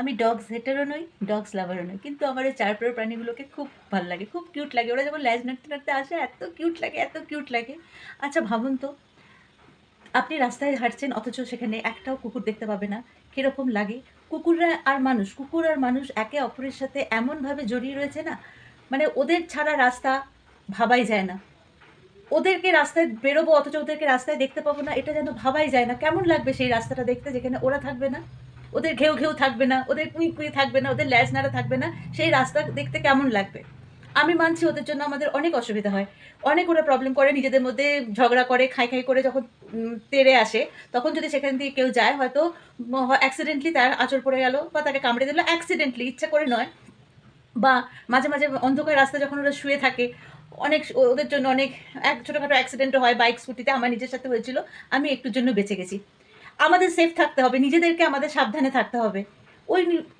আমি ডগস হেটারও নই, ডগস লাভারও নই, কিন্তু আমার এই চারপাড়ার প্রাণীগুলোকে খুব ভালো লাগে, খুব কিউট লাগে। ওরা যখন ল্যাজ নাড়তে নাড়তে আসে এত কিউট লাগে, এত কিউট লাগে। আচ্ছা ভাবুন তো, আপনি রাস্তায় হাঁটছেন অথচ সেখানে একটাও কুকুর দেখতে পাবে না, কীরকম লাগে? কুকুর আর মানুষ একে অপরের সাথে এমনভাবে জড়িয়ে রয়েছে না, মানে ওদের ছাড়া রাস্তা ভাবাই যায় না। ওদেরকে রাস্তায় বেরোবো অথচ ওদেরকে রাস্তায় দেখতে পাবো না, এটা যেন ভাবাই যায় না। কেমন লাগবে সেই রাস্তাটা দেখতে যেখানে ওরা থাকবে না? ওদের ঘেউ, ঘেউ থাকবে না, ওদের কুই, কুই থাকবে না, ওদের ল্যাজ নাড়া থাকবে না। সেই রাস্তা দেখতে কেমন লাগবে? আমি মানছি ওদের জন্য আমাদের অনেক অসুবিধা হয়। অনেক ওরা প্রবলেম করে, নিজেদের মধ্যে ঝগড়া করে, খাই, খাই করে যখন তেড়ে আসে, তখন যদি সেখান দিয়ে কেউ যায় হয়তো অ্যাক্সিডেন্টালি তার আঁচড় পড়ে গেল বা তাকে কামড়ে দিল অ্যাক্সিডেন্টালি, ইচ্ছা করে নয়। বা মাঝে, মাঝে অন্ধকার রাস্তায় যখন ওরা শুয়ে থাকে, অনেক ওদের জন্য অনেক ছোটখাটো অ্যাক্সিডেন্টও হয় বাইক, স্কুটিতে। আমার নিজের সাথে হয়েছিল। আমি একটুর জন্য বেঁচে গেছি। আমাদের সেফ থাকতে হবে, নিজেদেরকে আমাদের সাবধানে থাকতে হবে।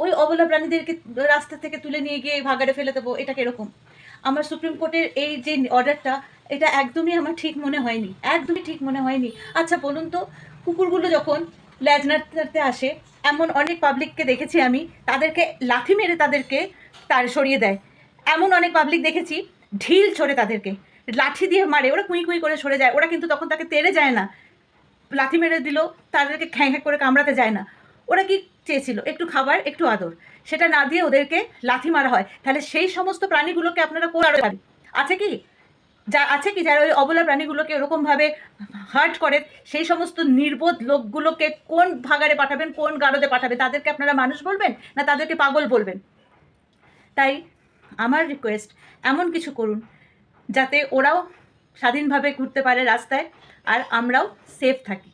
ওই অবলা প্রাণীদেরকে রাস্তা থেকে তুলে নিয়ে গিয়ে ভাগাড়ে ফেলে দেবো, এটা কিরকম? আমার সুপ্রিম কোর্টের এই যে অর্ডারটা, এটা একদমই আমার ঠিক মনে হয়নি, একদমই ঠিক মনে হয়নি। আচ্ছা বলুন তো, কুকুরগুলো যখন ল্যাজ নাড়তে নাড়তে আসে, এমন অনেক পাবলিককে দেখেছি আমি, তাদেরকে লাথি মেরে তাদেরকে সরিয়ে দেয়। এমন অনেক পাবলিক দেখেছি, ঢিল ছোড়ে তাদেরকে, লাঠি দিয়ে মারে, ওরা কুঁই কুঁই করে সরে যায়। ওরা কিন্তু তখন তাকে তেড়ে যায় না, লাথি মেরে দিল, তাদেরকে খ্যাঁ খ্যাঁ করে কামড়াতে যায় না। ওরা কি চেয়েছিল? একটু খাবার, একটু আদর। সেটা না দিয়ে ওদেরকে লাথি মারা হয়। তাহলে সেই সমস্ত প্রাণীগুলোকে আপনারা আছে কি? আছে কি যারা ওই অবলা প্রাণীগুলোকে ওরকমভাবে হার্ট করে? সেই সমস্ত নির্বোধ লোকগুলোকে কোন ভাগাড়ে পাঠাবেন, কোন গারদে পাঠাবেন? তাদেরকে আপনারা মানুষ বলবেন না তাদেরকে পাগল বলবেন? তাই আমার রিকোয়েস্ট, এমন কিছু করুন যাতে ওরাও স্বাধীনভাবে ঘুরতে পারে রাস্তায় আর আমরাও সেফ থাকি।